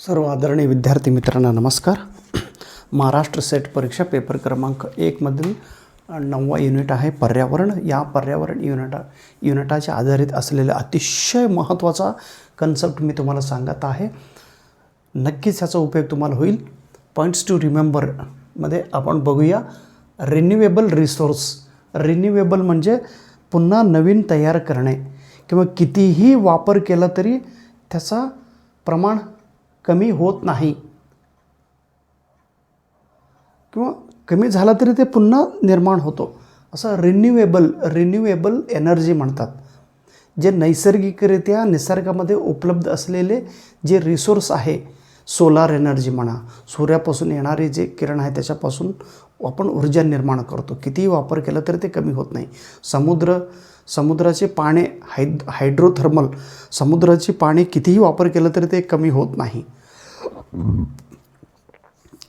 सर्व आदरणीय विद्यार्थी मित्रांना नमस्कार. महाराष्ट्र सेट परीक्षा पेपर क्रमांक 1 मधील 9वा युनिट आहे पर्यावरण. या पर्यावरण युनिटाच्या आधारित असलेला अतिशय महत्त्वाचा कन्सेप्ट मी तुम्हाला सांगत आहे. नक्कीच याचा उपयोग तुम्हाला होईल. पॉईंट्स टू रिमेंबर मध्ये आपण बघूया रिन्युएबल रिसोर्स. रिन्युएबल म्हणजे पुन्हा नवीन तयार करणे किंवा कितीही वापर केला तरी त्याचा प्रमाण कमी होत नाही किंवा कमी झाला तरी ते पुन्हा निर्माण होतो, असं रिन्युएबल एनर्जी म्हणतात. जे नैसर्गिकरित्या निसर्गामध्ये उपलब्ध असलेले जे रिसोर्स आहे, सोलार एनर्जी म्हणा, सूर्यापासून येणारे जे किरण आहे त्याच्यापासून आपण ऊर्जा निर्माण करतो. कितीही वापर केला तरी ते कमी होत नाही. समुद्राचे पाणी हायड्रोथर्मल, समुद्राची पाणी कितीही वापर केलं तरी ते कमी होत नाही.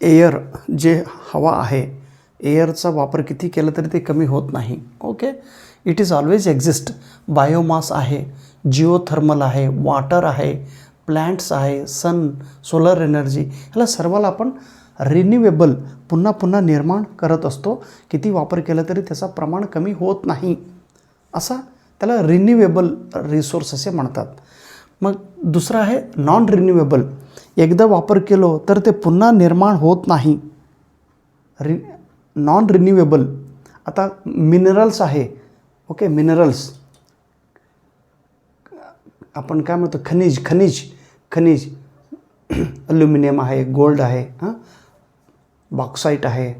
एअर, जे हवा आहे, एअरचा वापर किती केला तरी ते कमी होत नाही. Okay, it is always exist. Biomass आहे, जिओथर्मल आहे, वॉटर आहे, प्लॅन्ट्स आहे, सन, सोलर एनर्जी, ह्याला सर्वाला आपण रिन्युएबल पुन्हा पुन्हा निर्माण करत असतो. किती वापर केला तरी त्याचा प्रमाण कमी होत नाही, असा त्याला रिन्युएबल रिसोर्स असे म्हणतात. मग दुसरं आहे नॉन रिन्युएबल. एकदा वापर केलो तर ते पुन्हा निर्माण होत नाही. Non renewable. आता मिनरल्स आहे. ओके, मिनरल्स आपण काय म्हणतो, खनिज ॲल्युमिनियम आहे, गोल्ड आहे, बॉक्साईट आहे,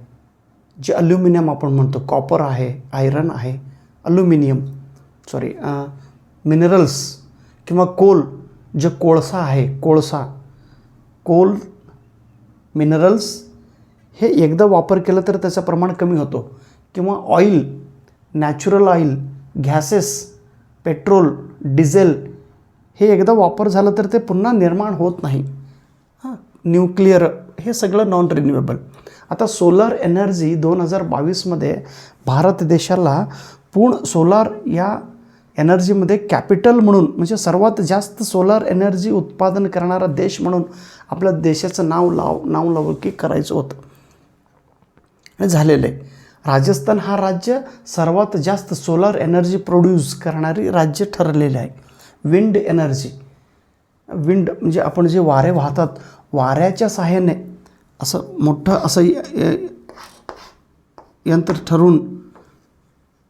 जे ॲल्युमिनियम आपण म्हणतो, कॉपर आहे, आयरन आहे, मिनरल्स किंवा कोल, जे कोळसा आहे, कोल, मिनरल्स, हे एकदा वापर केलं तर त्याचं प्रमाण कमी होतो. किंवा oil, natural oil, gases, petrol, diesel, हे एकदा वापर झालं तर ते पुन्हा निर्माण होत नाही. न्यूक्लिअर, हे सगळं नॉन रिन्युएबल. आता सोलार एनर्जी 2022मध्ये भारत देशाला सोलार या एनर्जीमध्ये कॅपिटल म्हणून, म्हणजे सर्वात जास्त सोलार एनर्जी उत्पादन करणारा देश म्हणून आपल्या देशाचं नावलौकिक करायचं होतं, हे झालेलं आहे. राजस्थान हा राज्य सर्वात जास्त सोलार एनर्जी प्रोड्यूस करणारी राज्य ठरलेले आहे. विंड एनर्जी, विंड म्हणजे आपण जे वारे वाहतात, वाऱ्याच्या सहाय्याने असं मोठं असं यंत्र ठरवून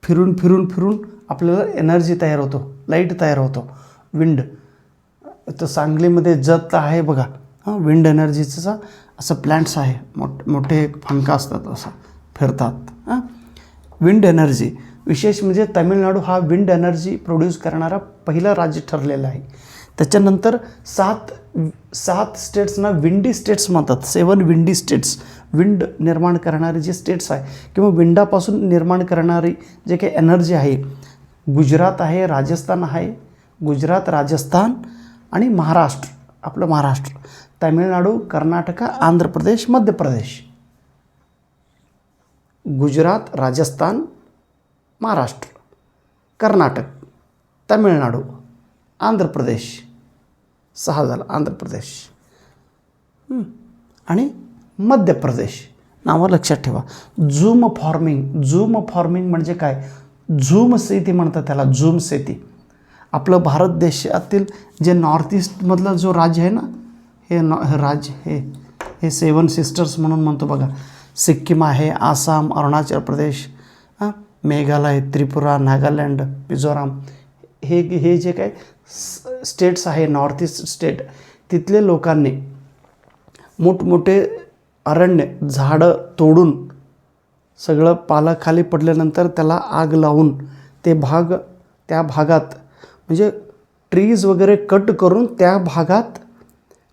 फिरून आपल्याला एनर्जी तयार होतो, लाईट तयार होतो. विंड, तर सांगलीमध्ये जत आहे बघा, विंड एनर्जीचा असं प्लॅन्ट्स आहे, मोठे पंखा असतात, असं फिरतात. विंड एनर्जी विशेष म्हणजे तामिळनाडू हा विंड एनर्जी प्रोड्यूस करणारा पहिला राज्य ठरलेला आहे. त्याच्यानंतर सात स्टेट्सना विंडी स्टेट्स म्हणतात. 7 विंडी स्टेट्स, विंड निर्माण करणारे जे स्टेट्स आहे किंवा विंडापासून निर्माण करणारी जे काही एनर्जी आहे, गुजरात आहे, राजस्थान आहे, गुजरात, राजस्थान आणि महाराष्ट्र, आपलं महाराष्ट्र, तामिळनाडू, कर्नाटक, आंध्र प्रदेश, मध्य प्रदेश. गुजरात, राजस्थान, महाराष्ट्र, कर्नाटक, तामिळनाडू, आंध्र प्रदेश, 6 झालं आंध्र प्रदेश, आणि मध्य प्रदेश. नावं लक्षात ठेवा. झूम फार्मिंग म्हणजे काय? झूम शेती म्हणतात त्याला, झूम शेती. आपलं भारत देशातील जे नॉर्थ ईस्टमधलं जो राज्य आहे ना, हे राज्य हे 7 सिस्टर्स म्हणून म्हणतो बघा. सिक्कीम आहे, आसाम, अरुणाचल प्रदेश, मेघालय, त्रिपुरा, नागालँड, मिझोराम, हे जे काय स्टेट्स आहे, नॉर्थ ईस्ट स्टेट, तिथले लोकांनी मोठमोठे अरण्य, झाडं तोडून, सगळं पाला खाली पडल्यानंतर त्याला आग लावून त्या भागात म्हणजे ट्रीज वगैरे कट करून त्या भागात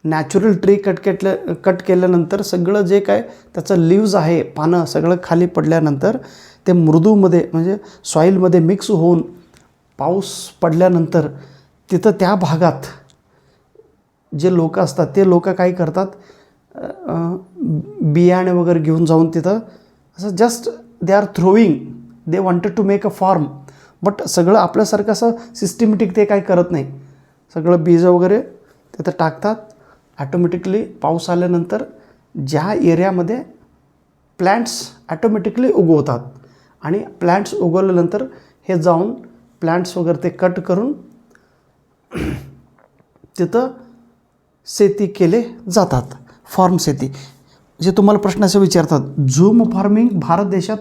नॅचरल ट्री कट केल्यानंतर सगळं जे काय त्याचं लिव्ज आहे, पानं, सगळं खाली पडल्यानंतर ते मृदूमध्ये म्हणजे सॉईलमध्ये मिक्स होऊन पाऊस पडल्यानंतर तिथं त्या भागात जे लोक असतात ते लोक काय करतात, बियाणे वगैरे घेऊन जाऊन तिथं असं just they are throwing, they wanted to make a farm, but सगळं आपल्यासारखं असं सिस्टमॅटिक ते काय करत नाही. सगळं बीज वगैरे तिथं टाकतात ॲटोमॅटिकली पाऊस आल्यानंतर ज्या एरियामध्ये प्लॅन्ट्स ॲटोमॅटिकली उगवतात आणि प्लॅन्ट्स उगवल्यानंतर हे जाऊन प्लॅन्ट्स वगैरे ते कट करून तिथं शेती केले जातात, फार्म शेती. जे तुम्हाला प्रश्न असे विचारतात, झूम फार्मिंग भारत देशात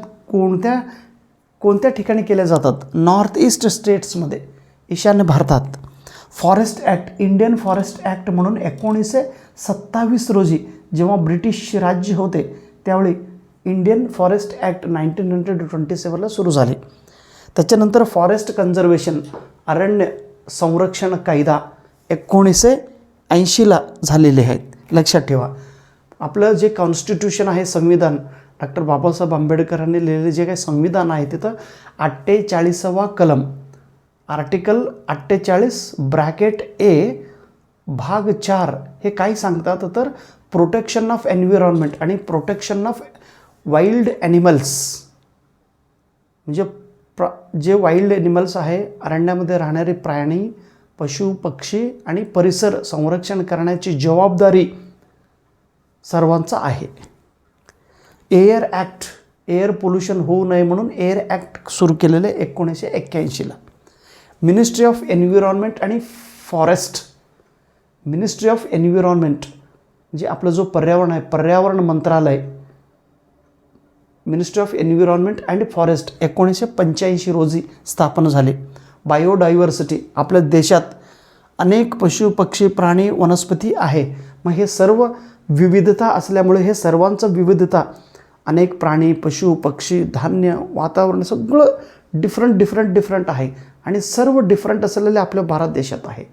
कोणत्या ठिकाणी केल्या जातात? नॉर्थ ईस्ट स्टेट्समध्ये, ईशान्य भारतात. Forest act, Indian forest act म्हणून 1927 रोजी जेव्हा ब्रिटिश राज्य होते त्यावेळी इंडियन फॉरेस्ट ॲक्ट 1927ला सुरू झाले. त्याच्यानंतर फॉरेस्ट कन्झर्वेशन, अरण्य संरक्षण कायदा 1980ला झालेले आहेत. लक्षात ठेवा, आपलं जे कॉन्स्टिट्यूशन आहे, संविधान, डॉक्टर बाबासाहेब आंबेडकरांनी लिहिलेले जे काही संविधान आहे तिथं 48वा कलम, आर्टिकल 48(a) भाग 4 हे काय सांगतात तर प्रोटेक्शन ऑफ एन्व्हायरमेंट आणि प्रोटेक्शन ऑफ वाईल्ड ॲनिमल्स, म्हणजे जे वाईल्ड ॲनिमल्स आहे, अरण्यामध्ये राहणारे प्राणी, पशु पक्षी आणि परिसर संरक्षण करण्याची जबाबदारी सर्वांचा आहे. एअर ॲक्ट, एअर पोल्युशन होऊ नये म्हणून एअर ॲक्ट सुरू केलेले 1981ला. मिनिस्ट्री ऑफ एन्व्हायरमेंट आणि फॉरेस्ट, मिनिस्ट्री ऑफ एन्व्हायरमेंट म्हणजे आपलं जो पर्यावरण आहे, पर्यावरण मंत्रालय, ministry of environment and forest 1985 रोजी स्थापन झाले. बायोडायव्हर्सिटी, आपल्या देशात अनेक पशु पक्षी प्राणी वनस्पती आहे, मग हे सर्व विविधता असल्यामुळे हे सर्वांचं विविधता, अनेक प्राणी पशु पक्षी धान्य वातावरण सगळं डिफरंट आहे आणि सर्व डिफरंट असलेले आपल्या भारत देशात आहे.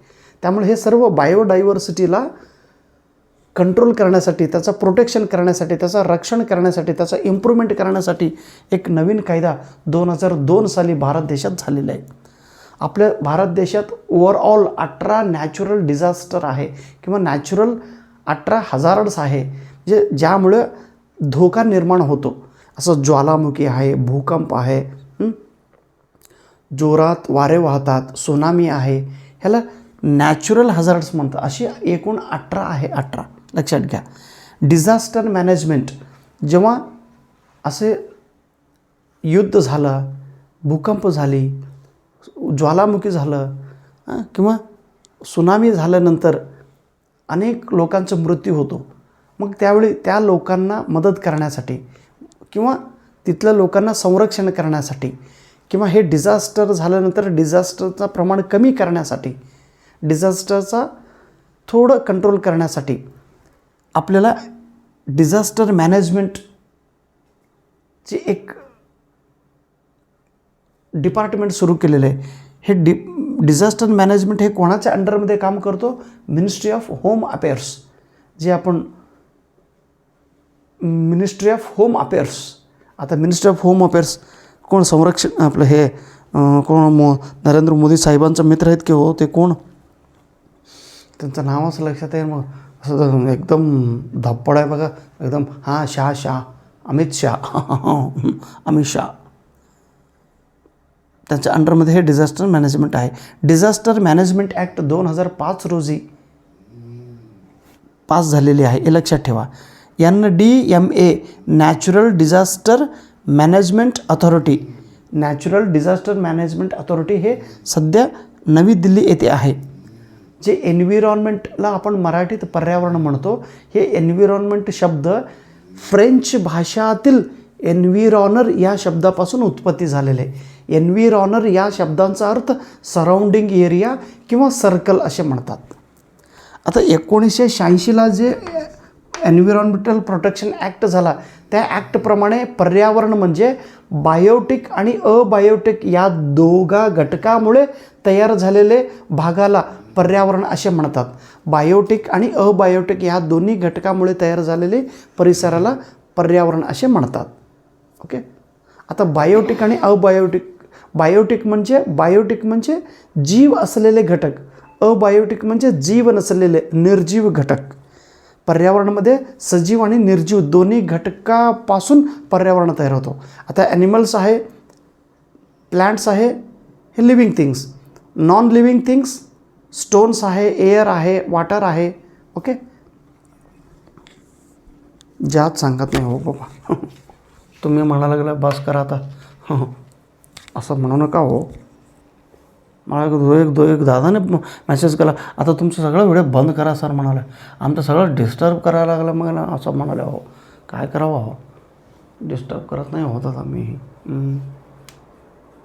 त्यामुळे हे सर्व बायोडायव्हर्सिटीला कंट्रोल करण्यासाठी, त्याचं प्रोटेक्शन करण्यासाठी, त्याचं रक्षण करण्यासाठी, त्याचं इम्प्रूव्हमेंट करण्यासाठी एक नवीन कायदा 2002 साली भारत देशात झालेला आहे. आपल्या भारत देशात ओव्हरऑल 18 नॅचरल डिझास्टर आहे किंवा नॅचरल 18 हजार्ड्स आहे, जे ज्यामुळे धोका निर्माण होतो. असं ज्वालामुखी आहे, भूकंप आहे, जोरात वारे वाहतात, सुनामी आहे, ह्याला नॅचरल हजार्ड्स म्हणतात. अशी एकूण 18 आहे, 18 लक्षात घ्या. डिझास्टर मॅनेजमेंट, जेव्हा असे युद्ध झालं, भूकंप झाली, ज्वालामुखी झालं किंवा सुनामी झाल्यानंतर अनेक लोकांचा मृत्यू होतो, मग त्यावेळी त्या लोकांना मदत करण्यासाठी किंवा तिथल्या लोकांना संरक्षण करण्यासाठी किंवा हे डिझास्टर झाल्यानंतर डिझास्टरचं प्रमाण कमी करण्यासाठी, डिझास्टरचा थोडं कंट्रोल करण्यासाठी आपल्याला डिझास्टर मॅनेजमेंटची एक डिपार्टमेंट सुरू केलेलं आहे. हे डिझास्टर मॅनेजमेंट हे कोणाच्या अंडरमध्ये काम करतो? मिनिस्ट्री ऑफ होम अफेअर्स, जे आपण मिनिस्ट्री ऑफ होम अफेअर्स. आता मिनिस्ट्री ऑफ होम अफेअर्स कोण? संरक्षण आपलं हे कोण? नरेंद्र मोदी साहेबांचा मित्र आहेत की हो, ते कोण? त्यांचं नाव असं लक्षात आहे, मग असं एकदम धप्पड आहे बघा एकदम. हां, शाह अमित शाह त्यांच्या अंडरमध्ये हे डिझास्टर मॅनेजमेंट आहे. डिझास्टर मॅनेजमेंट ॲक्ट 2005 रोजी पास झालेली आहे, हे लक्षात ठेवा. NDMA, natural disaster management authority, natural disaster management authority हे सध्या नवी दिल्ली येथे आहे. जे एन्व्हायरमेंटला आपण मराठीत पर्यावरण म्हणतो, हे एन्व्हायरमेंट शब्द फ्रेंच भाषातील एन्व्हायरॉनर या शब्दापासून उत्पत्ती झालेले आहे. एन्व्हायरॉनर या शब्दांचा अर्थ सराउंडिंग एरिया किंवा सर्कल असे म्हणतात. आता 1986ला जे एन्व्हायरॉन्मेंटल प्रोटेक्शन ॲक्ट झाला, त्या ॲक्टप्रमाणे पर्यावरण म्हणजे बायोटिक आणि अबायोटिक या दोघा घटकामुळे तयार झालेले भागाला पर्यावरण असे म्हणतात. बायोटिक आणि अबायोटिक या दोन्ही घटकामुळे तयार झालेले परिसराला पर्यावरण असे म्हणतात. ओके. आता बायोटिक आणि अबायोटिक, बायोटिक म्हणजे जीव असलेले घटक, अबायोटिक म्हणजे जीव नसलेले निर्जीव घटक. पर्यावरणामध्ये सजीव आणि निर्जीव दोन्ही घटकापासून पर्यावरण तयार होतो. आता ॲनिमल्स आहे, प्लांट्स आहे, हे living things. Non living things stones आहे, एअर आहे, वॉटर आहे. ओके. जात सांगत नाही हो बाबा. तुम्ही म्हणायला लागला बस करा आता. असं म्हणू नका हो. मला एक दादाने मेसेज केला, आता तुमचं सगळं व्हिडिओ बंद करा सर म्हणाले. आमचं सगळं डिस्टर्ब करायला लागलं. मग असं म्हणाले हो काय करावं हो, डिस्टर्ब करत नाही होत आता मी.